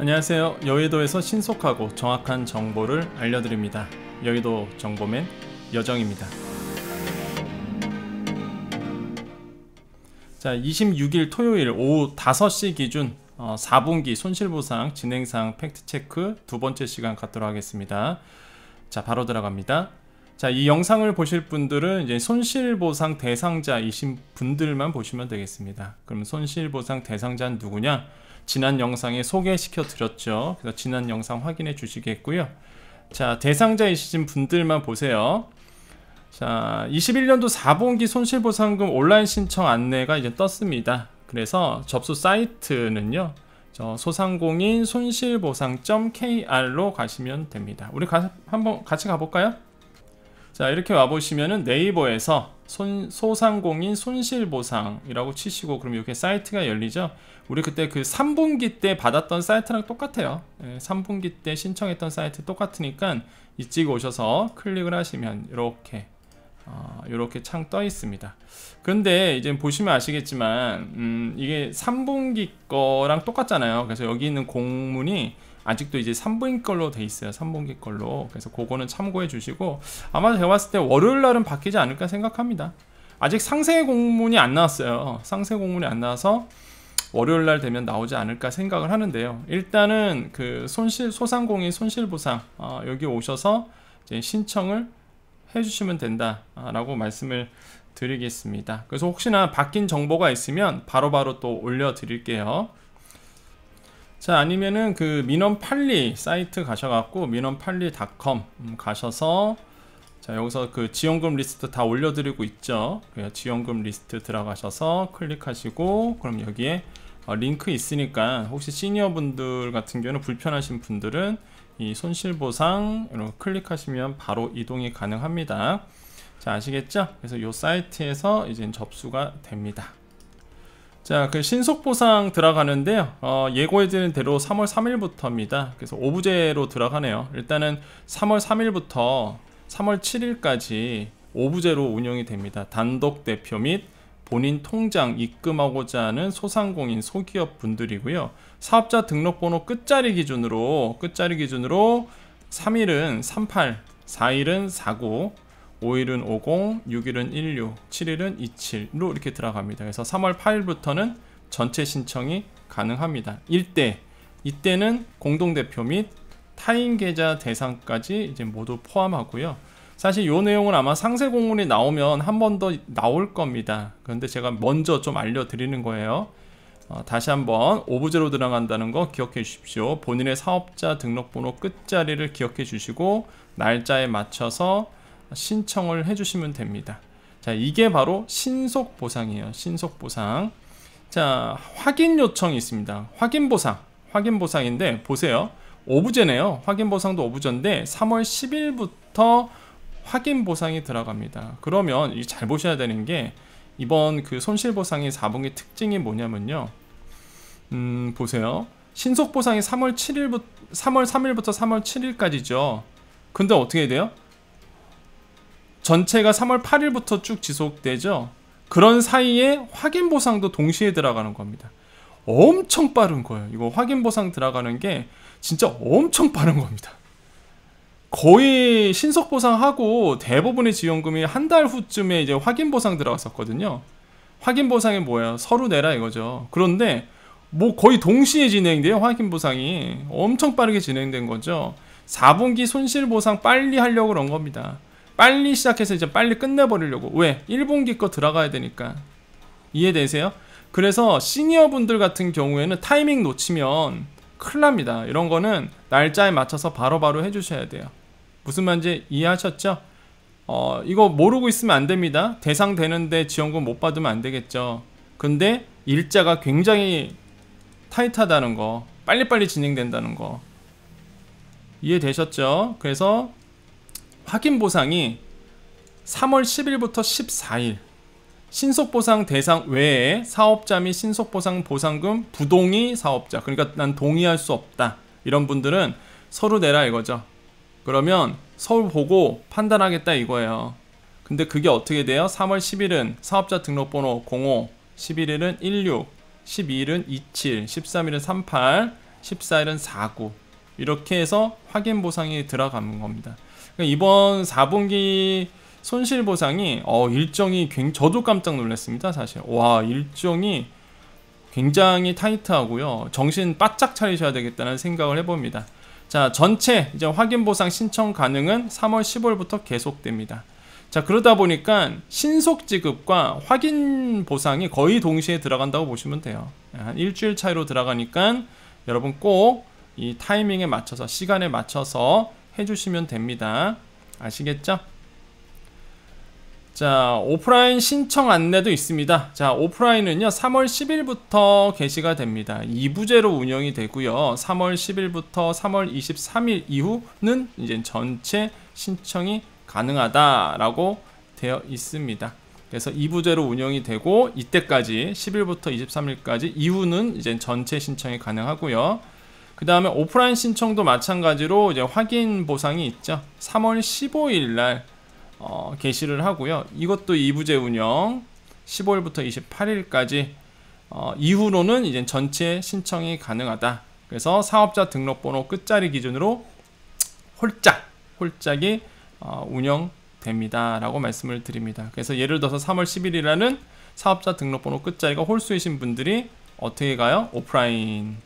안녕하세요. 여의도에서 신속하고 정확한 정보를 알려드립니다. 여의도 정보맨 여정입니다. 자, 26일 토요일 오후 5시 기준 4분기 손실보상 진행사항 팩트체크 두 번째 시간 갖도록 하겠습니다. 자, 바로 들어갑니다. 자, 이 영상을 보실 분들은 이제 손실보상 대상자이신 분들만 보시면 되겠습니다. 그럼 손실보상 대상자는 누구냐? 지난 영상에 소개시켜 드렸죠. 그래서 지난 영상 확인해 주시겠고요. 자, 대상자이신 분들만 보세요. 자, 21년도 4분기 손실보상금 온라인 신청 안내가 이제 떴습니다. 그래서 접수 사이트는요, 소상공인 손실보상.kr로 가시면 됩니다. 우리 한번 같이 가볼까요? 자, 이렇게 와보시면은 네이버에서 소상공인 손실보상이라고 치시고, 그럼 이렇게 사이트가 열리죠. 우리 그때 그 3분기 때 받았던 사이트랑 똑같아요. 3분기 때 신청했던 사이트 똑같으니까 이쪽 오셔서 클릭을 하시면 이렇게 창 떠 있습니다. 근데 이제 보시면 아시겠지만 이게 3분기 거랑 똑같잖아요. 그래서 여기 있는 공문이 아직도 이제 3분기 걸로 돼 있어요. 3분기 걸로. 그래서 그거는 참고해 주시고, 아마 제가 봤을 때 월요일 날은 바뀌지 않을까 생각합니다. 아직 상세 공문이 안 나왔어요. 상세 공문이 안 나와서 월요일 날 되면 나오지 않을까 생각을 하는데요. 일단은 그 소상공인 손실보상 여기 오셔서 이제 신청을 해주시면 된다라고 말씀을 드리겠습니다. 그래서 혹시나 바뀐 정보가 있으면 바로바로 또 올려드릴게요. 자, 아니면은 그 민원팔리 사이트 가셔갖고 민원팔리.com 가셔서, 자, 여기서 그 지원금 리스트 다 올려드리고 있죠. 지원금 리스트 들어가셔서 클릭하시고, 그럼 여기에 링크 있으니까 혹시 시니어 분들 같은 경우는 불편하신 분들은 이 손실보상 이렇게 클릭하시면 바로 이동이 가능합니다. 자, 아시겠죠? 그래서 이 사이트에서 이제 접수가 됩니다. 자, 그 신속보상 들어가는데요. 예고해드린 대로 3월 3일부터입니다. 그래서 오부제로 들어가네요. 일단은 3월 3일부터 3월 7일까지 오부제로 운영이 됩니다. 단독 대표 및 본인 통장 입금하고자 하는 소상공인 소기업 분들이고요. 사업자 등록번호 끝자리 기준으로 3일은 38, 4일은 49, 5일은 50, 6일은 16, 7일은 27로 이렇게 들어갑니다. 그래서 3월 8일부터는 전체 신청이 가능합니다. 이때는 공동대표 및 타인 계좌 대상까지 이제 모두 포함하고요. 사실 이 내용은 아마 상세 공문이 나오면 한 번 더 나올 겁니다. 그런데 제가 먼저 좀 알려드리는 거예요. 다시 한번 오부제로 들어간다는 거 기억해 주십시오. 본인의 사업자 등록번호 끝자리를 기억해 주시고 날짜에 맞춰서 신청을 해주시면 됩니다. 자, 이게 바로 신속보상이에요. 신속보상. 자, 확인 요청이 있습니다. 확인보상인데 보세요. 오부제네요. 확인보상도 오부제인데 3월 10일부터 확인보상이 들어갑니다. 그러면 잘 보셔야 되는 게, 이번 그 손실보상의 4분기 특징이 뭐냐면요. 보세요. 신속보상이 3월 3일부터 3월 7일까지죠. 근데 어떻게 돼요? 전체가 3월 8일부터 쭉 지속되죠. 그런 사이에 확인보상도 동시에 들어가는 겁니다. 엄청 빠른 거예요. 이거 확인보상 들어가는 게 진짜 엄청 빠른 겁니다. 거의 신속보상하고 대부분의 지원금이 한 달 후쯤에 이제 확인보상 들어갔었거든요. 확인보상이 뭐야? 서류 내라 이거죠. 그런데 뭐 거의 동시에 진행돼요. 확인보상이 엄청 빠르게 진행된 거죠. 4분기 손실보상 빨리 하려고 그런 겁니다. 빨리 시작해서 이제 빨리 끝내버리려고. 왜? 1분기 거 들어가야 되니까. 이해되세요? 그래서 시니어 분들 같은 경우에는 타이밍 놓치면 큰일 납니다. 이런 거는 날짜에 맞춰서 바로바로 해주셔야 돼요. 무슨 말인지 이해하셨죠? 이거 모르고 있으면 안 됩니다. 대상 되는데 지원금 못 받으면 안 되겠죠. 근데 일자가 굉장히 타이트하다는 거, 빨리빨리 진행된다는 거 이해되셨죠? 그래서 확인보상이 3월 10일부터 14일, 신속보상 대상 외에 사업자 및 신속보상 보상금 부동의 사업자, 그러니까 난 동의할 수 없다, 이런 분들은 서류 내라 이거죠. 그러면 서류 보고 판단하겠다 이거예요. 근데 그게 어떻게 돼요? 3월 10일은 사업자 등록번호 05, 11일은 16, 12일은 27, 13일은 38, 14일은 4구 이렇게 해서 확인 보상이 들어가는 겁니다. 그러니까 이번 4분기 손실보상이 일정이 저도 깜짝 놀랐습니다. 사실 와, 일정이 굉장히 타이트하고요, 정신 바짝 차리셔야 되겠다는 생각을 해봅니다. 자, 전체 이제 확인보상 신청 가능은 3월 15일부터 계속됩니다. 자, 그러다 보니까 신속 지급과 확인 보상이 거의 동시에 들어간다고 보시면 돼요. 한 일주일 차이로 들어가니까 여러분 꼭 이 타이밍에 맞춰서, 시간에 맞춰서 해주시면 됩니다. 아시겠죠? 자, 오프라인 신청 안내도 있습니다. 자, 오프라인은요 3월 10일부터 개시가 됩니다. 2부제로 운영이 되고요, 3월 10일부터 3월 23일 이후는 이제 전체 신청이 가능하다라고 되어 있습니다. 그래서 2부제로 운영이 되고, 이때까지 10일부터 23일까지 이후는 이제 전체 신청이 가능하고요. 그 다음에 오프라인 신청도 마찬가지로 이제 확인 보상이 있죠. 3월 15일 날 게시를 하고요. 이것도 2부제 운영 15일부터 28일까지 이후로는 이제 전체 신청이 가능하다. 그래서 사업자 등록번호 끝자리 기준으로 홀짝이 운영됩니다 라고 말씀을 드립니다. 그래서 예를 들어서 3월 10일이라는 사업자 등록번호 끝자리가 홀수이신 분들이 어떻게 가요? 오프라인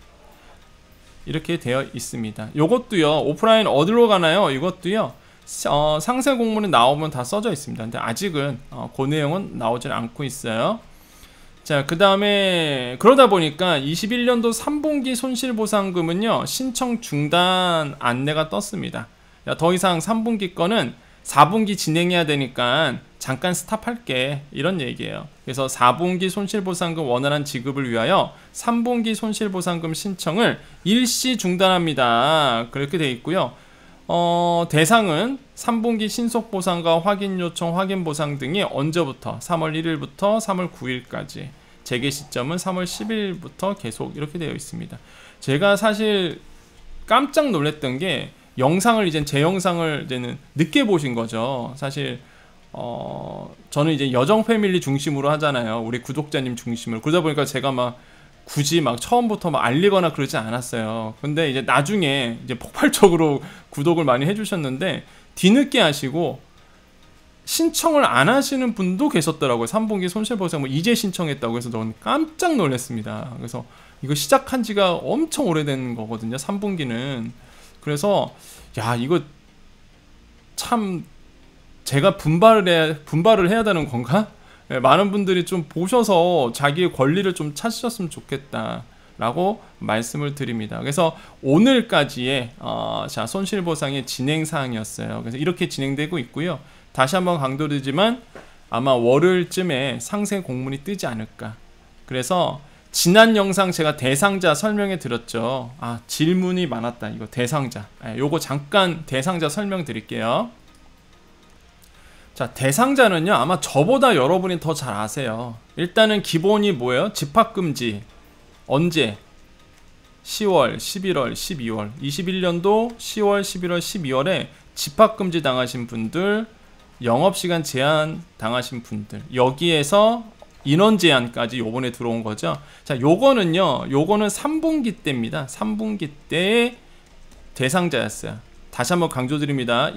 이렇게 되어 있습니다. 요것도요, 오프라인 어디로 가나요? 이것도요, 상세 공문이 나오면 다 써져 있습니다. 근데 아직은 그 내용은 나오질 않고 있어요. 자, 그 다음에 그러다 보니까 21년도 3분기 손실보상금은요 신청 중단 안내가 떴습니다. 야, 더 이상 3분기 거는 4분기 진행해야 되니까 잠깐 스탑할게, 이런 얘기예요. 그래서 4분기 손실보상금 원활한 지급을 위하여 3분기 손실보상금 신청을 일시 중단합니다. 그렇게 되어 있고요. 대상은 3분기 신속보상과 확인요청, 확인보상 등이 언제부터? 3월 1일부터 3월 9일까지, 재개 시점은 3월 10일부터 계속 이렇게 되어 있습니다. 제가 사실 깜짝 놀랐던 게, 영상을 제 영상을 이제는 늦게 보신 거죠. 사실 저는 이제 여정 패밀리 중심으로 하잖아요. 우리 구독자님 중심으로. 그러다 보니까 제가 굳이 처음부터 알리거나 그러지 않았어요. 근데 이제 나중에 이제 폭발적으로 구독을 많이 해주셨는데, 뒤늦게 하시고 신청을 안 하시는 분도 계셨더라고요. 3분기 손실보상 이제 신청했다고 해서 저는 깜짝 놀랐습니다. 그래서 이거 시작한 지가 엄청 오래된 거거든요, 3분기는. 그래서 야, 이거 참 제가 분발을 해야 되는 건가? 많은 분들이 좀 보셔서 자기의 권리를 좀 찾으셨으면 좋겠다 라고 말씀을 드립니다. 그래서 오늘까지의 자, 손실보상의 진행사항이었어요. 그래서 이렇게 진행되고 있고요. 다시 한번 강조드리지만 아마 월요일쯤에 상세 공문이 뜨지 않을까. 그래서 지난 영상 제가 대상자 설명해 드렸죠. 질문이 많았다. 이거 대상자. 요거 잠깐 대상자 설명 드릴게요. 자, 대상자는요, 아마 저보다 여러분이 더 잘 아세요. 일단은 기본이 뭐예요? 집합금지. 언제? 10월, 11월, 12월. 21년도 10월, 11월, 12월에 집합금지 당하신 분들, 영업시간 제한 당하신 분들, 여기에서 인원 제한까지 요번에 들어온 거죠. 자, 요거는 3분기 때입니다. 3분기 때의 대상자였어요. 다시 한번 강조드립니다.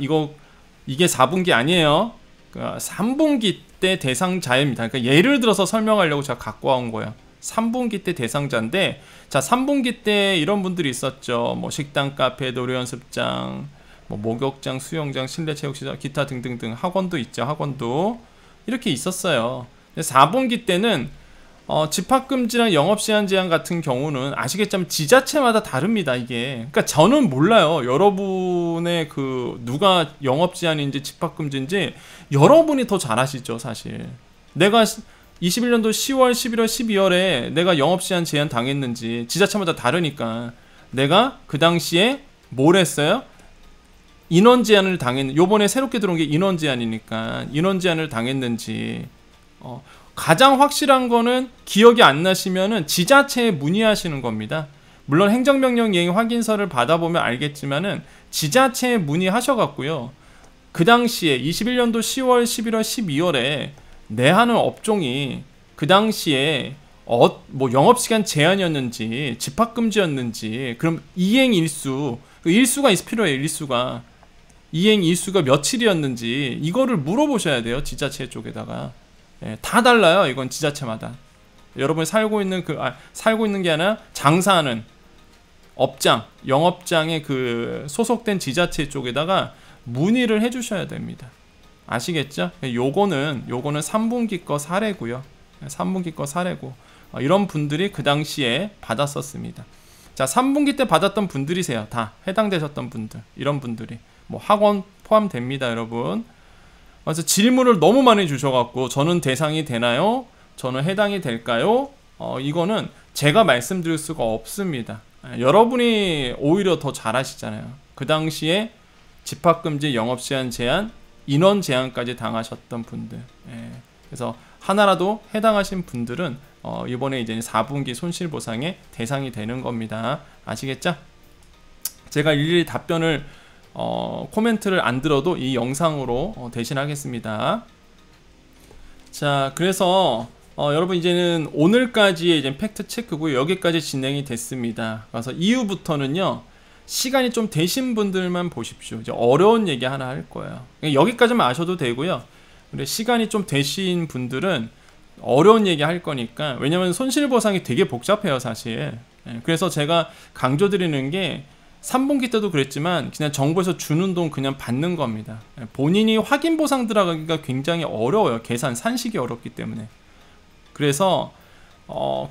이게 4분기 아니에요. 3분기 때 대상자입니다. 그러니까 예를 들어서 설명하려고 제가 갖고 온 거예요. 3분기 때 대상자인데, 자, 3분기 때 이런 분들이 있었죠. 식당, 카페, 노래연습장, 목욕장, 수영장, 실내체육시설, 기타 등등등. 학원도 있죠. 학원도 이렇게 있었어요. 4분기 때는 집합금지랑 영업시간 제한 같은 경우는 아시겠지만 지자체마다 다릅니다. 이게, 그러니까 저는 몰라요. 여러분의 누가 영업제한인지 집합금지인지 여러분이 더 잘 아시죠. 사실 내가 21년도 10월, 11월, 12월에 내가 영업시간 제한 당했는지 지자체마다 다르니까, 내가 그 당시에 뭘 했어요? 인원 제한을 요번에 새롭게 들어온 게 인원 제한이니까 인원 제한을 당했는지, 가장 확실한 거는 기억이 안 나시면은 지자체에 문의하시는 겁니다. 물론 행정명령 이행 확인서를 받아보면 알겠지만은 지자체에 문의하셔갖고요, 그 당시에 21년도 10월, 11월, 12월에 내 하는 업종이 그 당시에 뭐 영업시간 제한이었는지 집합금지였는지, 그럼 이행일수, 그 일수가 필요해요. 일수가 이행일수가 며칠이었는지 이거를 물어보셔야 돼요. 지자체 쪽에다가. 예, 다 달라요. 이건 지자체마다. 여러분이 살고 있는 살고 있는 게 아니라 장사하는 업장, 영업장에 그 소속된 지자체 쪽에다가 문의를 해주셔야 됩니다. 아시겠죠? 요거는 3분기 거 사례고요. 3분기 거 사례고, 이런 분들이 그 당시에 받았었습니다. 자, 3분기 때 받았던 분들이세요. 다 해당되셨던 분들, 이런 분들이 뭐 학원 포함됩니다, 여러분. 그래서 질문을 너무 많이 주셔갖고 저는 대상이 되나요? 저는 해당이 될까요? 이거는 제가 말씀드릴 수가 없습니다. 여러분이 오히려 더 잘 아시잖아요. 그 당시에 집합금지, 영업시간 제한, 인원 제한까지 당하셨던 분들. 그래서 하나라도 해당하신 분들은 이번에 이제 4분기 손실보상의 대상이 되는 겁니다. 아시겠죠? 제가 일일이 답변을 코멘트를 안 들어도 이 영상으로 대신하겠습니다. 자, 그래서 여러분 이제는 오늘까지의 이제 팩트 체크고요. 여기까지 진행이 됐습니다. 그래서 이후부터는요, 시간이 좀 되신 분들만 보십시오. 이제 어려운 얘기 하나 할 거예요. 여기까지만 아셔도 되고요. 근데 시간이 좀 되신 분들은 어려운 얘기 할 거니까, 왜냐면 손실보상이 되게 복잡해요, 사실. 그래서 제가 강조드리는 게 3분기 때도 그랬지만 그냥 정부에서 주는 돈 그냥 받는 겁니다. 본인이 확인 보상 들어가기가 굉장히 어려워요. 계산 산식이 어렵기 때문에. 그래서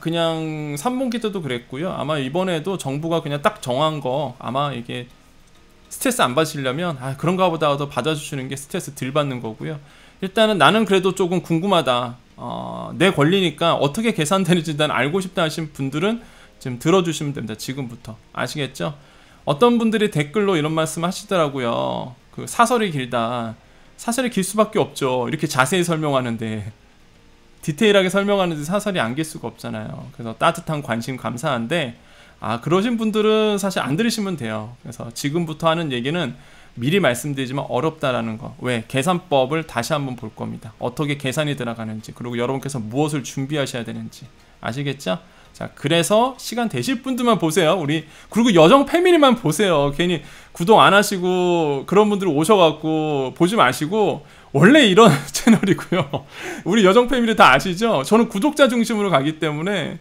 그냥 3분기 때도 그랬고요. 아마 이번에도 정부가 그냥 딱 정한 거, 아마 이게 스트레스 안 받으시려면 그런가 보다 더 받아주시는 게 스트레스 덜 받는 거고요. 일단은 나는 그래도 조금 궁금하다, 내 권리니까 어떻게 계산되는지 난 알고 싶다 하신 분들은 지금 들어주시면 됩니다. 지금부터. 아시겠죠? 어떤 분들이 댓글로 이런 말씀 하시더라고요. 그 사설이 길다. 사설이 길 수밖에 없죠. 이렇게 자세히 설명하는데, 디테일하게 설명하는데 사설이 안 길 수가 없잖아요. 그래서 따뜻한 관심 감사한데, 그러신 분들은 사실 안 들으시면 돼요. 그래서 지금부터 하는 얘기는 미리 말씀드리지만 어렵다라는 거. 왜? 계산법을 다시 한번 볼 겁니다. 어떻게 계산이 들어가는지, 그리고 여러분께서 무엇을 준비하셔야 되는지. 아시겠죠? 자, 그래서 시간 되실 분들만 보세요. 그리고 여정 패밀리만 보세요. 괜히 구독 안 하시고 그런 분들 오셔갖고 보지 마시고, 원래 이런 채널이고요. 우리 여정 패밀리 다 아시죠? 저는 구독자 중심으로 가기 때문에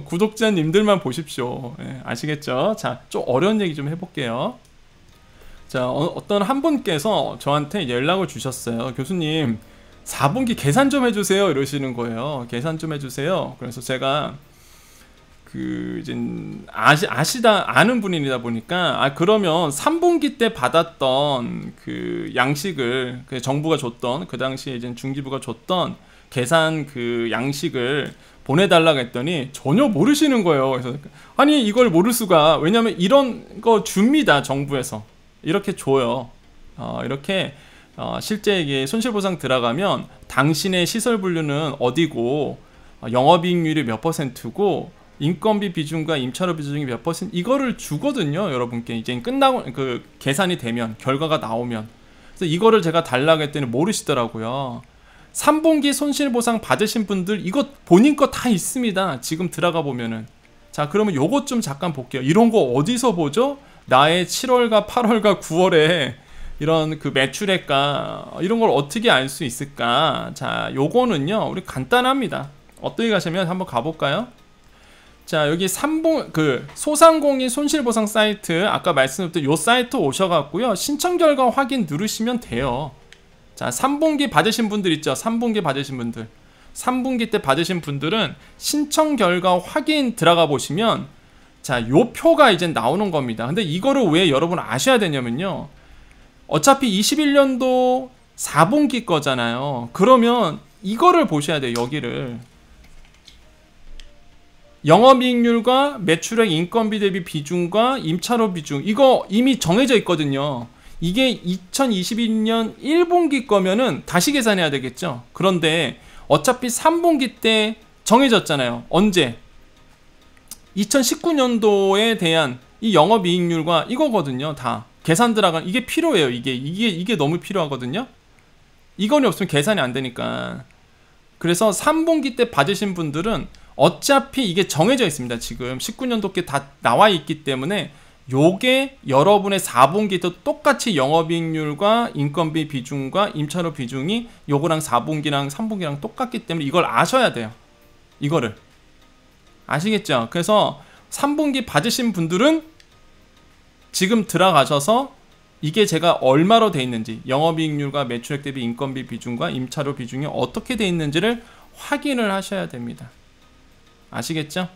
구독자님들만 보십시오. 아시겠죠? 자, 좀 어려운 얘기 좀 해볼게요. 자, 어떤 한 분께서 저한테 연락을 주셨어요. 교수님, 4분기 계산 좀 해주세요, 이러시는 거예요. 계산 좀 해주세요. 그래서 제가 이제 아는 분이다 보니까, 그러면 3분기 때 받았던 그 양식을, 그 정부가 줬던, 그 당시에 이제 중기부가 줬던 계산 그 양식을 보내달라고 했더니 전혀 모르시는 거예요. 그래서 아니, 이걸 모를 수가. 왜냐면 이런 거 줍니다, 정부에서. 이렇게 줘요. 이렇게 실제 이게 손실보상 들어가면 당신의 시설 분류는 어디고, 영업이익률이 몇 %고, 인건비 비중과 임차료 비중이 몇 %, 이거를 주거든요, 여러분께. 이제 끝나고 그 계산이 되면, 결과가 나오면. 그래서 이거를 제가 달라고 했더니 모르시더라고요. 3분기 손실보상 받으신 분들 이거 본인 거 다 있습니다. 지금 들어가 보면은. 자, 그러면 요것 좀 잠깐 볼게요. 이런 거 어디서 보죠? 나의 7월과 8월과 9월에 이런 그 매출액과 이런 걸 어떻게 알 수 있을까? 자, 요거는요, 우리 간단합니다. 어떻게 가시면 한번 가볼까요? 자, 여기 소상공인 손실보상 사이트, 아까 말씀드렸던 요 사이트 오셔갖고요, 신청 결과 확인 누르시면 돼요. 자, 3분기 받으신 분들 있죠? 3분기 받으신 분들. 3분기 때 받으신 분들은 신청 결과 확인 들어가 보시면, 자, 요 표가 이제 나오는 겁니다. 근데 이거를 왜 여러분 아셔야 되냐면요, 어차피 21년도 4분기 거잖아요. 그러면 이거를 보셔야 돼요, 여기를. 영업이익률과 매출액, 인건비 대비 비중과 임차료 비중, 이거 이미 정해져 있거든요. 이게 2022년 1분기 거면은 다시 계산해야 되겠죠. 그런데 어차피 3분기 때 정해졌잖아요. 언제? 2019년도에 대한 이 영업이익률과 이거거든요. 다 계산 들어간, 이게 필요해요. 이게 너무 필요하거든요. 이건이 없으면 계산이 안 되니까. 그래서 3분기 때 받으신 분들은 어차피 이게 정해져 있습니다. 지금 19년도께 다 나와 있기 때문에 요게 여러분의 4분기도 똑같이 영업이익률과 인건비 비중과 임차료 비중이 요거랑 4분기랑 3분기랑 똑같기 때문에 이걸 아셔야 돼요. 이거를 아시겠죠? 그래서 3분기 받으신 분들은 지금 들어가셔서 이게 제가 얼마로 돼 있는지, 영업이익률과 매출액 대비 인건비 비중과 임차료 비중이 어떻게 돼 있는지를 확인을 하셔야 됩니다. 아시겠죠?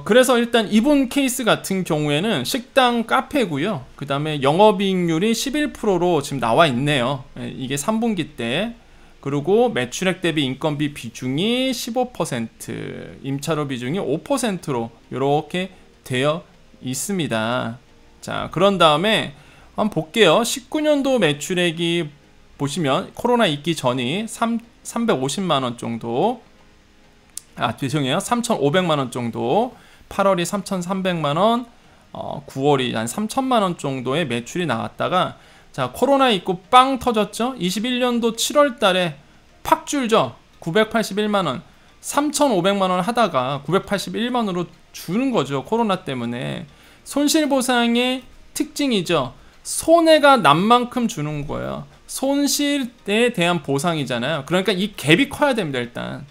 그래서 일단 이분 케이스 같은 경우에는 식당 카페고요. 그 다음에 영업이익률이 11%로 지금 나와 있네요. 이게 3분기 때. 그리고 매출액 대비 인건비 비중이 15%, 임차료 비중이 5%로 이렇게 되어 있습니다. 자, 그런 다음에 한번 볼게요. 19년도 매출액이 보시면 코로나 있기 전이 350만원 정도, 죄송해요. 3,500만원 정도, 8월이 3,300만원, 9월이 한 3,000만원 정도의 매출이 나왔다가, 자, 코로나 있고 빵 터졌죠? 21년도 7월 달에 팍 줄죠? 981만원, 3,500만원 하다가 981만원으로 주는 거죠. 코로나 때문에. 손실보상의 특징이죠. 손해가 난 만큼 주는 거예요. 손실에 대한 보상이잖아요. 그러니까 이 갭이 커야 됩니다. 일단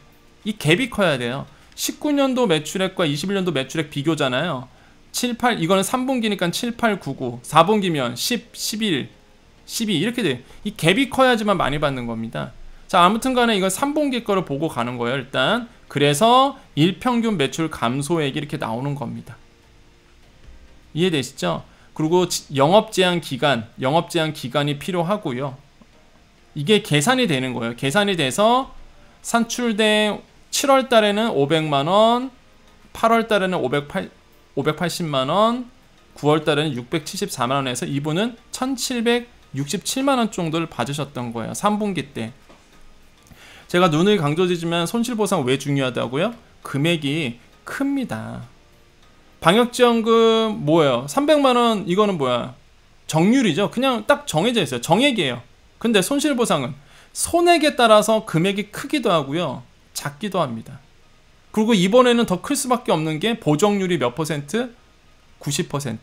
이 갭이 커야 돼요. 19년도 매출액과 21년도 매출액 비교잖아요. 7, 8, 이거는 3분기니까 7, 8, 9, 9, 4분기면 10, 11, 12 이렇게 돼요. 이 갭이 커야지만 많이 받는 겁니다. 자, 아무튼 간에 이건 3분기 거를 보고 가는 거예요. 일단 그래서 일평균 매출 감소액이 이렇게 나오는 겁니다. 이해되시죠? 그리고 영업제한 기간이 필요하고요. 이게 계산이 되는 거예요. 계산이 돼서 산출된 7월 달에는 500만원, 8월 달에는 580만원, 9월 달에는 674만원에서 이분은 1767만원 정도를 받으셨던 거예요. 3분기 때. 제가 누누이 강조드리지만 손실보상 왜 중요하다고요? 금액이 큽니다. 방역지원금 뭐예요? 300만원 이거는 뭐야? 정률이죠. 그냥 딱 정해져 있어요. 정액이에요. 근데 손실보상은 손액에 따라서 금액이 크기도 하고요. 작기도 합니다. 그리고 이번에는 더 클 수밖에 없는 게 보정률이 몇 퍼센트? 90%.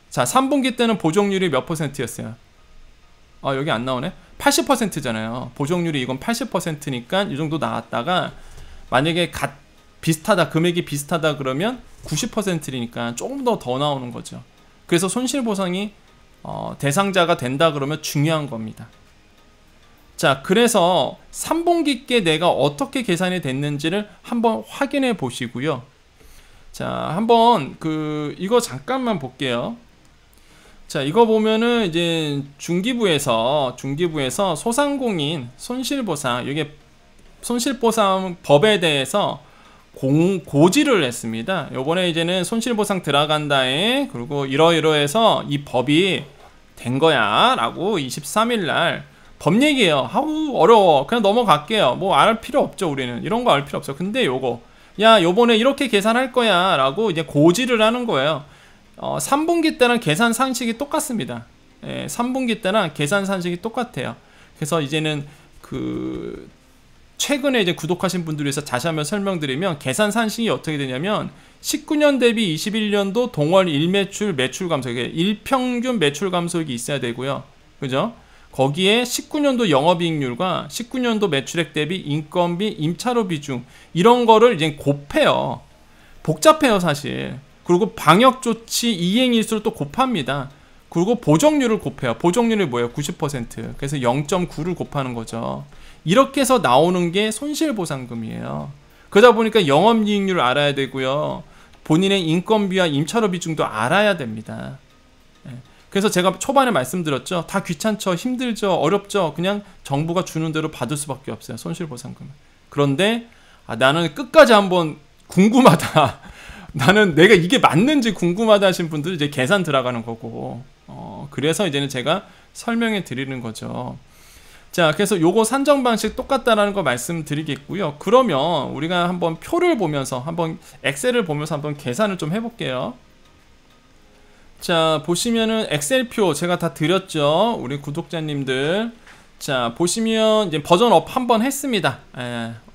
자, 3분기 때는 보정률이 몇 퍼센트였어요? 여기 안 나오네? 80%잖아요. 보정률이 이건 80%니까 이 정도 나왔다가 만약에 비슷하다, 금액이 비슷하다 그러면 90%니까 조금 더 나오는 거죠. 그래서 손실보상이 대상자가 된다 그러면 중요한 겁니다. 자, 그래서 3분기께 내가 어떻게 계산이 됐는지를 한번 확인해 보시고요. 자, 한번 이거 잠깐만 볼게요. 자, 이거 보면은 이제 중기부에서 소상공인 손실보상, 이게 손실보상 법에 대해서 고지를 했습니다. 요번에 이제는 손실보상 들어간다에 그리고 이러이러해서 이 법이 된 거야 라고 23일날 법 얘기예요. 아우 어려워. 그냥 넘어갈게요. 뭐 알 필요 없죠. 우리는 이런 거 알 필요 없어. 근데 요번에 이렇게 계산할 거야 라고 이제 고지를 하는 거예요. 3분기 때랑 계산 산식이 똑같습니다. 3분기 때랑 계산 산식이 똑같아요. 그래서 이제는 최근에 이제 구독하신 분들 위해서 다시 한번 설명드리면 계산 산식이 어떻게 되냐면 19년 대비 21년도 동월 일매출 매출 감소, 일평균 매출 감소액이 있어야 되고요. 그죠? 거기에 19년도 영업이익률과 19년도 매출액 대비 인건비, 임차료 비중 이런 거를 이제 곱해요. 복잡해요, 사실. 그리고 방역조치 이행일수를 또 곱합니다. 그리고 보정률을 곱해요. 보정률이 뭐예요? 90%. 그래서 0.9를 곱하는 거죠. 이렇게 해서 나오는 게 손실보상금이에요. 그러다 보니까 영업이익률을 알아야 되고요. 본인의 인건비와 임차료 비중도 알아야 됩니다. 그래서 제가 초반에 말씀드렸죠. 다 귀찮죠, 힘들죠, 어렵죠. 그냥 정부가 주는 대로 받을 수밖에 없어요. 손실보상금은. 그런데 나는 끝까지 한번 궁금하다. 나는 내가 이게 맞는지 궁금하다 하신 분들은 이제 계산 들어가는 거고, 그래서 이제는 제가 설명해 드리는 거죠. 자, 그래서 요거 산정 방식 똑같다라는 거 말씀드리겠고요. 그러면 우리가 한번 표를 보면서 한번 엑셀을 보면서 한번 계산을 좀 해볼게요. 자, 보시면은 엑셀표 제가 다 드렸죠. 우리 구독자님들. 자, 보시면 이제 버전업 한번 했습니다.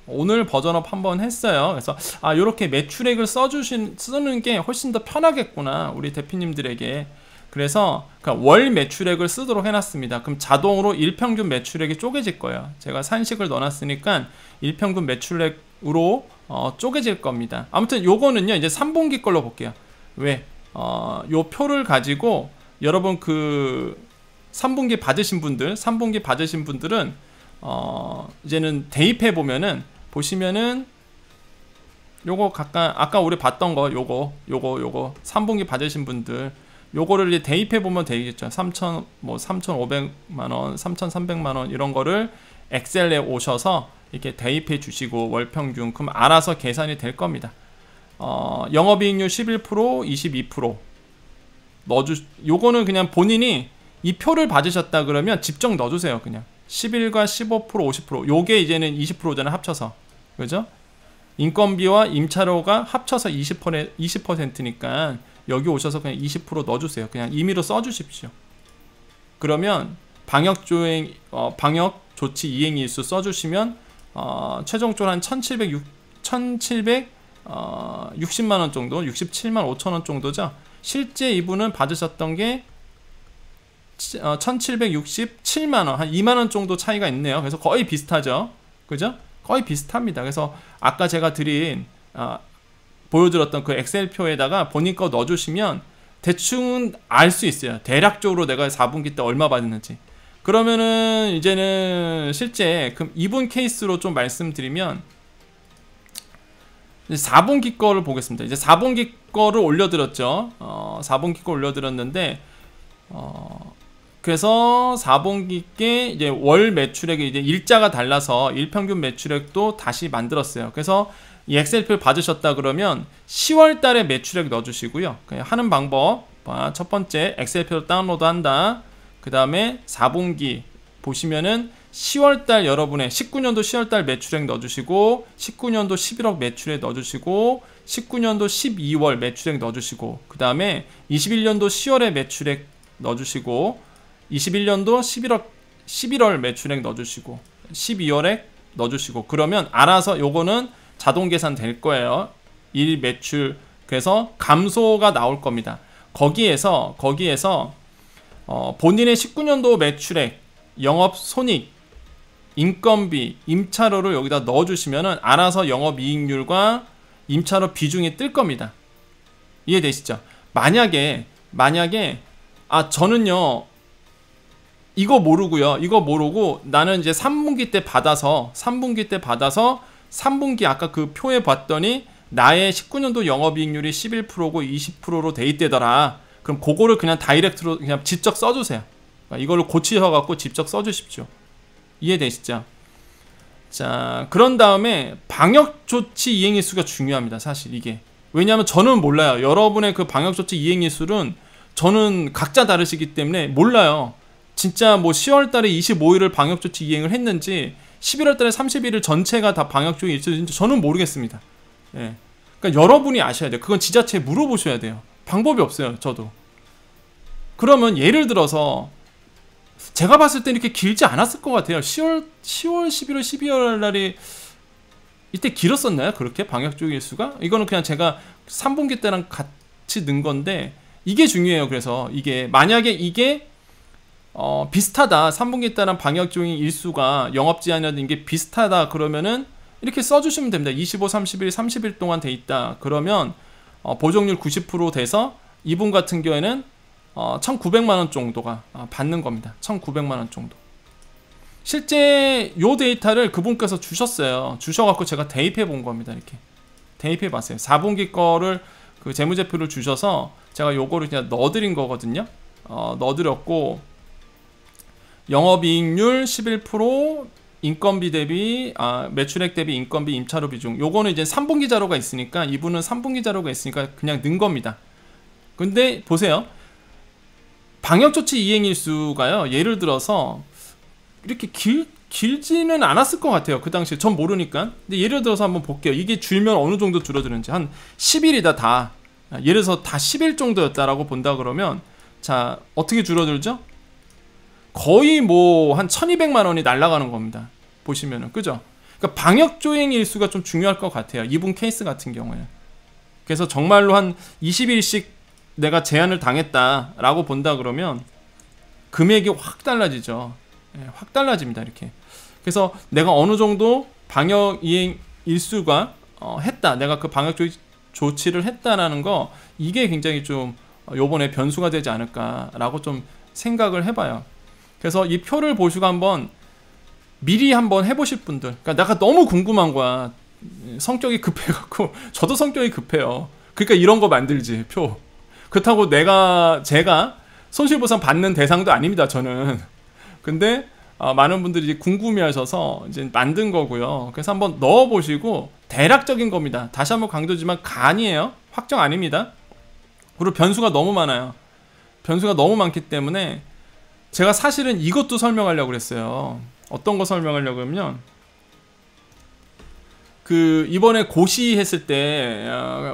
오늘 버전업 한번 했어요. 그래서 요렇게 매출액을 쓰는 게 훨씬 더 편하겠구나, 우리 대표님들에게. 그래서 월 매출액을 쓰도록 해놨습니다. 그럼 자동으로 일평균 매출액이 쪼개질 거예요. 제가 산식을 넣어놨으니까 일평균 매출액으로 쪼개질 겁니다. 아무튼 요거는요, 이제 3분기 걸로 볼게요. 왜? 요 표를 가지고 여러분 그 3분기 받으신 분들은 이제는 대입해 보면은, 보시면은 요거 아까 우리 봤던 거 요거 3분기 받으신 분들 요거를 이제 대입해 보면 되겠죠. 3,500만원, 3,300만원 이런 거를 엑셀에 오셔서 이렇게 대입해 주시고 월평균, 그럼 알아서 계산이 될 겁니다. 영업이익률 11%, 22% 요거는 그냥 본인이 이 표를 받으셨다 그러면 직접 넣어주세요. 그냥 11과 15%, 50%. 요게 이제는 20%잖아요. 합쳐서. 그죠? 인건비와 임차료가 합쳐서 20%니까 여기 오셔서 그냥 20% 넣어주세요. 그냥 임의로 써주십시오. 그러면 방역 조치 이행일수 써주시면 최종적으로 한 1760만원 정도, 67만 5천원 정도죠. 실제 이분은 받으셨던 게 1767만원, 한 2만원 정도 차이가 있네요. 그래서 거의 비슷하죠. 그죠? 거의 비슷합니다. 그래서 아까 제가 보여드렸던 그 엑셀표에다가 본인 거 넣어주시면 대충 알 수 있어요. 대략적으로 내가 4분기 때 얼마 받았는지. 그러면은 이제는 실제 그럼 이분 케이스로 좀 말씀드리면, 이제 4분기 거를 보겠습니다. 이제 4분기 거를 올려드렸죠. 4분기 거 올려드렸는데, 그래서 4분기께 이제 월 매출액이 이제 일자가 달라서 일평균 매출액도 다시 만들었어요. 그래서 이 엑셀표를 받으셨다 그러면 10월 달에 매출액 넣어주시고요. 그냥 하는 방법, 첫 번째 엑셀표를 다운로드 한다. 그 다음에 4분기 보시면은 10월달 여러분의 19년도 10월달 매출액 넣어주시고, 19년도 11억 매출액 넣어주시고, 19년도 12월 매출액 넣어주시고, 그 다음에 21년도 10월에 매출액 넣어주시고, 21년도 11월 매출액 넣어주시고, 12월에 넣어주시고, 그러면 알아서 요거는 자동 계산 될 거예요. 일 매출. 그래서 감소가 나올 겁니다. 거기에서 본인의 19년도 매출액, 영업 손익, 인건비, 임차료를 여기다 넣어주시면은 알아서 영업이익률과 임차료 비중이 뜰 겁니다. 이해되시죠? 만약에 저는요 이거 모르고 나는 이제 3분기 때 받아서 3분기 아까 그 표에 봤더니 나의 19년도 영업이익률이 11%고 20%로 돼 있대더라. 그럼 그거를 그냥 다이렉트로 그냥 직접 써주세요. 이걸로 고치셔갖고 직접 써주십시오. 이해되시죠? 자, 그런 다음에 방역조치 이행일수가 중요합니다. 사실 이게. 왜냐하면 저는 몰라요. 여러분의 그 방역조치 이행일수는 저는 각자 다르시기 때문에 몰라요. 진짜 뭐 10월달에 25일을 방역조치 이행을 했는지 11월달에 31일 전체가 다 방역조치 일수인지 저는 모르겠습니다. 예. 그러니까 여러분이 아셔야 돼요. 그건 지자체에 물어보셔야 돼요. 방법이 없어요. 저도. 그러면 예를 들어서 제가 봤을 때 이렇게 길지 않았을 것 같아요. 10월, 11월, 12월 날이 이때 길었었나요? 그렇게 방역적 일수가? 이거는 그냥 제가 3분기 때랑 같이 넣은 건데 이게 중요해요. 그래서 이게 만약에 이게 비슷하다. 3분기 때랑 방역적 일수가 영업제한이라든 게 비슷하다. 그러면은 이렇게 써주시면 됩니다. 25, 30일, 30일 동안 돼 있다. 그러면 보정률 90% 돼서 이분 같은 경우에는 1,900만원 정도가 받는 겁니다. 1,900만원 정도. 실제 요 데이터를 그분께서 주셨어요. 주셔갖고 제가 대입해 본 겁니다. 이렇게 대입해 봤어요. 4분기 거를 그 재무제표를 주셔서 제가 요거를 그냥 넣어드린 거거든요. 넣어드렸고 영업이익률 11%, 인건비 대비 매출액 대비 인건비 임차료 비중. 요거는 이제 3분기 자료가 있으니까 이분은 3분기 자료가 있으니까 그냥 넣은 겁니다. 근데 보세요. 방역조치 이행일수가요. 예를 들어서 이렇게 길지는 않았을 것 같아요. 그 당시에 전 모르니까. 근데 예를 들어서 한번 볼게요. 이게 줄면 어느 정도 줄어드는지 한 10일이다 다. 예를 들어서 다 10일 정도였다라고 본다 그러면 자 어떻게 줄어들죠? 거의 뭐 한 1200만 원이 날아가는 겁니다. 보시면은 그죠? 그러니까 방역조행 일수가 좀 중요할 것 같아요. 이분 케이스 같은 경우에는. 그래서 정말로 한 20일씩 내가 제한을 당했다라고 본다 그러면 금액이 확 달라지죠. 예, 확 달라집니다. 이렇게. 그래서 내가 어느 정도 방역 이행 일수가 했다. 내가 그 방역 조치를 했다라는 거, 이게 굉장히 좀 요번에 변수가 되지 않을까라고 좀 생각을 해봐요. 그래서 이 표를 보시고 한번 미리 한번 해보실 분들, 그러니까 내가 너무 궁금한 거야. 성격이 급해갖고 저도 성격이 급해요. 그러니까 이런 거 만들지, 표. 그렇다고 제가 손실보상 받는 대상도 아닙니다, 저는. 근데 많은 분들이 궁금해하셔서 이제 만든 거고요. 그래서 한번 넣어보시고, 대략적인 겁니다. 다시 한번 강조지만 간이에요. 확정 아닙니다. 그리고 변수가 너무 많아요. 변수가 너무 많기 때문에 제가 사실은 이것도 설명하려고 그랬어요. 어떤 거 설명하려고 하면, 그 이번에 고시했을 때,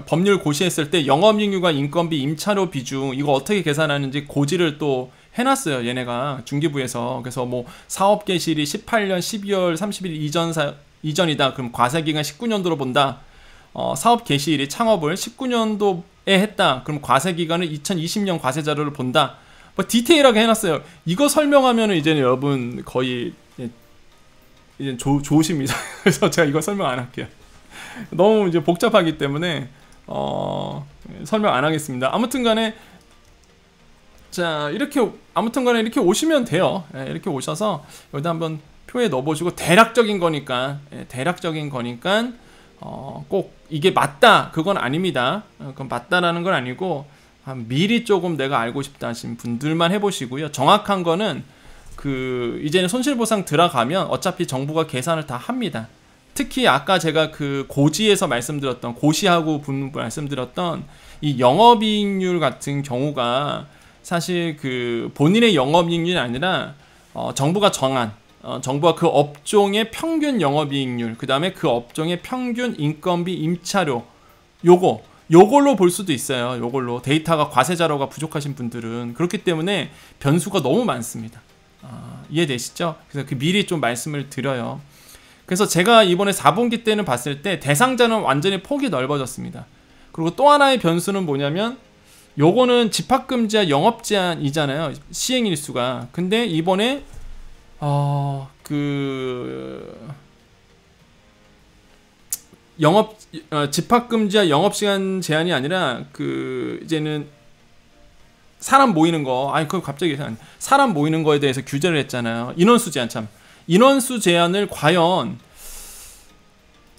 법률 고시했을 때 영업이익률과 인건비, 임차료 비중 이거 어떻게 계산하는지 고지를 또 해놨어요, 얘네가 중기부에서. 그래서 뭐 사업 개시일이 18년 12월 30일 이전이다. 그럼 과세기간 19년도로 본다. 사업 개시일이 창업을 19년도에 했다. 그럼 과세기간을 2020년 과세자료를 본다. 뭐 디테일하게 해놨어요. 이거 설명하면은 이제는 여러분 거의 이제 좋으십니다. 그래서 제가 이거 설명 안 할게요. 너무 이제 복잡하기 때문에 설명 안 하겠습니다. 아무튼간에 자, 이렇게 오시면 돼요. 예, 이렇게 오셔서 여기다 한번 표에 넣어보시고, 대략적인 거니까 꼭 이게 맞다 그건 아닙니다. 그건 맞다라는 건 아니고, 미리 조금 내가 알고 싶다 하신 분들만 해보시고요. 정확한 거는 이제는 손실보상 들어가면 어차피 정부가 계산을 다 합니다. 특히 아까 제가 그 고지에서 말씀드렸던, 고시하고 말씀드렸던 이 영업이익률 같은 경우가 사실 그 본인의 영업이익률이 아니라 정부가 정한, 정부가 그 업종의 평균 영업이익률, 그 다음에 그 업종의 평균 인건비, 임차료, 요걸로 볼 수도 있어요. 요걸로 데이터가 과세 자료가 부족하신 분들은. 그렇기 때문에 변수가 너무 많습니다. 이해되시죠? 그래서 미리 좀 말씀을 드려요. 그래서 제가 이번에 4분기 때는 봤을 때 대상자는 완전히 폭이 넓어졌습니다. 그리고 또 하나의 변수는 뭐냐면, 요거는 집합금지와 영업제한이잖아요, 시행일수가. 근데 이번에 집합금지와 영업시간 제한이 아니라 이제는 사람 모이는 거, 그거 갑자기 사람 모이는 거에 대해서 규제를 했잖아요. 인원수 제한, 인원수 제한을 과연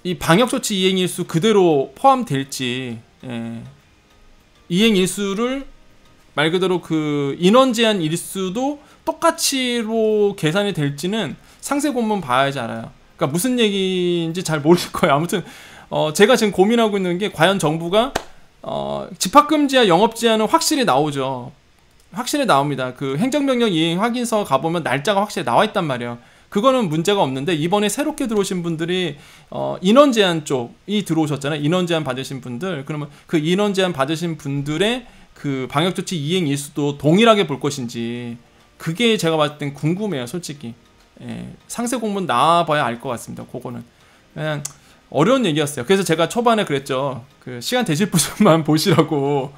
이 방역조치 이행일수 그대로 포함될지, 이행일수를 말 그대로 그 인원 제한 일수도 똑같이로 계산이 될지는 상세 공문 봐야지 알아요. 그러니까 무슨 얘기인지 잘 모를 거예요. 아무튼 제가 지금 고민하고 있는 게, 과연 정부가 집합금지와 영업제한은 확실히 나오죠. 확실히 나옵니다. 그 행정명령 이행 확인서 가보면 날짜가 확실히 나와 있단 말이에요. 그거는 문제가 없는데, 이번에 새롭게 들어오신 분들이 인원 제한 쪽이 들어오셨잖아요. 인원 제한 받으신 분들. 그러면 그 인원 제한 받으신 분들의 그 방역조치 이행 일수도 동일하게 볼 것인지, 그게 제가 봤을 땐 궁금해요, 솔직히. 상세 공문 나와봐야 알 것 같습니다. 그거는 그냥 어려운 얘기였어요. 그래서 제가 초반에 그랬죠. 그 시간 되실 분만 보시라고.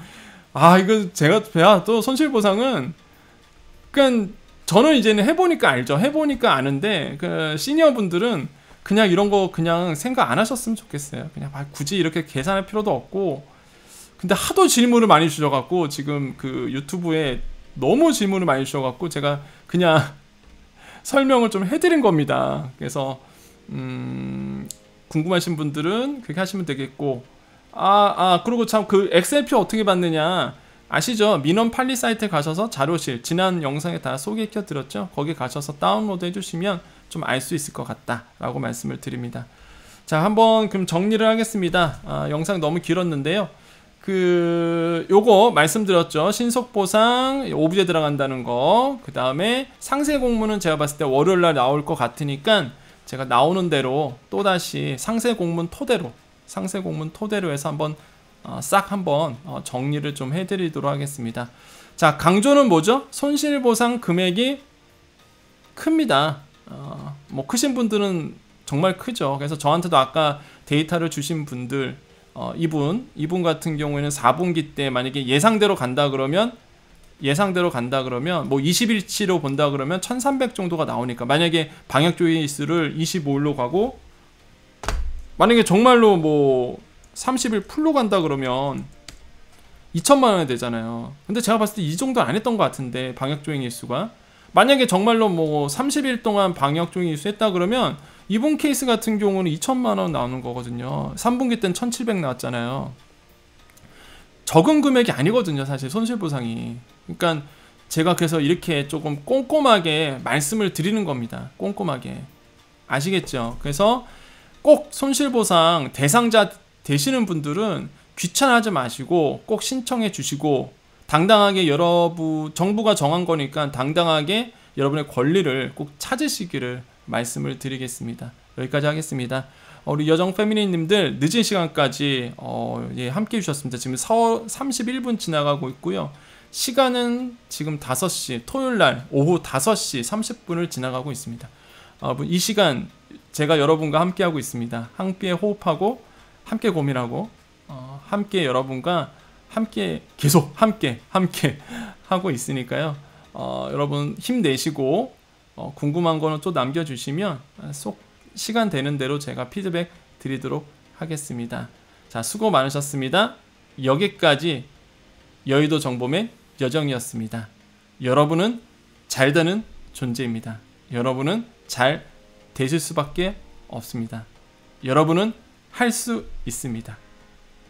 이거 제가 또 손실보상은 그냥 저는 이제는 해보니까 알죠. 해보니까 아는데, 그 시니어 분들은 그냥 이런 거 그냥 생각 안 하셨으면 좋겠어요. 그냥 굳이 이렇게 계산할 필요도 없고. 근데 하도 질문을 많이 주셔갖고, 지금 그 유튜브에 너무 질문을 많이 주셔갖고 제가 그냥 설명을 좀 해드린 겁니다. 그래서 궁금하신 분들은 그렇게 하시면 되겠고, 그리고 참 그 엑셀표 어떻게 받느냐 아시죠? 민원 판리 사이트에 가셔서 자료실, 지난 영상에 다 소개시켜 드렸죠? 거기 가셔서 다운로드 해주시면 좀 알 수 있을 것 같다 라고 말씀을 드립니다. 자, 한번 그럼 정리를 하겠습니다. 영상 너무 길었는데요. 요거 말씀드렸죠. 신속보상 오브제 들어간다는 거, 그 다음에 상세 공문은 제가 봤을 때 월요일날 나올 것 같으니까 제가 나오는 대로 또다시 상세 공문 토대로 해서 한번 싹 한번 정리를 좀 해드리도록 하겠습니다. 자, 강조는 뭐죠? 손실보상 금액이 큽니다. 뭐 크신 분들은 정말 크죠. 그래서 저한테도 아까 데이터를 주신 분들 이분 같은 경우에는 4분기 때 만약에 예상대로 간다 그러면 뭐 20일치로 본다 그러면 1300 정도가 나오니까, 만약에 방역 조회수를 25일로 가고 만약에 정말로 뭐 30일 풀로 간다 그러면 2천만 원이 되잖아요. 근데 제가 봤을 때 이 정도 안 했던 것 같은데, 방역 조행 일수가 만약에 정말로 뭐 30일 동안 방역 조행 일수 했다 그러면 이번 케이스 같은 경우는 2천만 원 나오는 거거든요. 3분기 때는 1700 나왔잖아요. 적은 금액이 아니거든요, 사실 손실보상이. 그러니까 제가 그래서 이렇게 조금 꼼꼼하게 말씀을 드리는 겁니다. 꼼꼼하게. 아시겠죠? 그래서 꼭 손실보상 대상자 되시는 분들은 귀찮아하지 마시고 꼭 신청해 주시고, 당당하게 정부가 정한 거니까 당당하게 여러분의 권리를 꼭 찾으시기를 말씀을 드리겠습니다. 여기까지 하겠습니다. 우리 여정 패밀리님들 늦은 시간까지 함께 해주셨습니다. 지금 31분 지나가고 있고요. 시간은 지금 5시, 토요일날 오후 5시 30분을 지나가고 있습니다. 이 시간 제가 여러분과 함께 하고 있습니다. 함께 호흡하고 함께 고민하고 함께 여러분과 함께 계속 함께 하고 있으니까요. 여러분 힘내시고 궁금한 거는 또 남겨주시면 시간 되는 대로 제가 피드백 드리도록 하겠습니다. 자, 수고 많으셨습니다. 여기까지 여의도 정보맨 여정이었습니다. 여러분은 잘 되는 존재입니다. 여러분은 잘 되실 수밖에 없습니다. 여러분은 할 수 있습니다.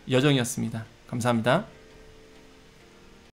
여정이었습니다. 감사합니다.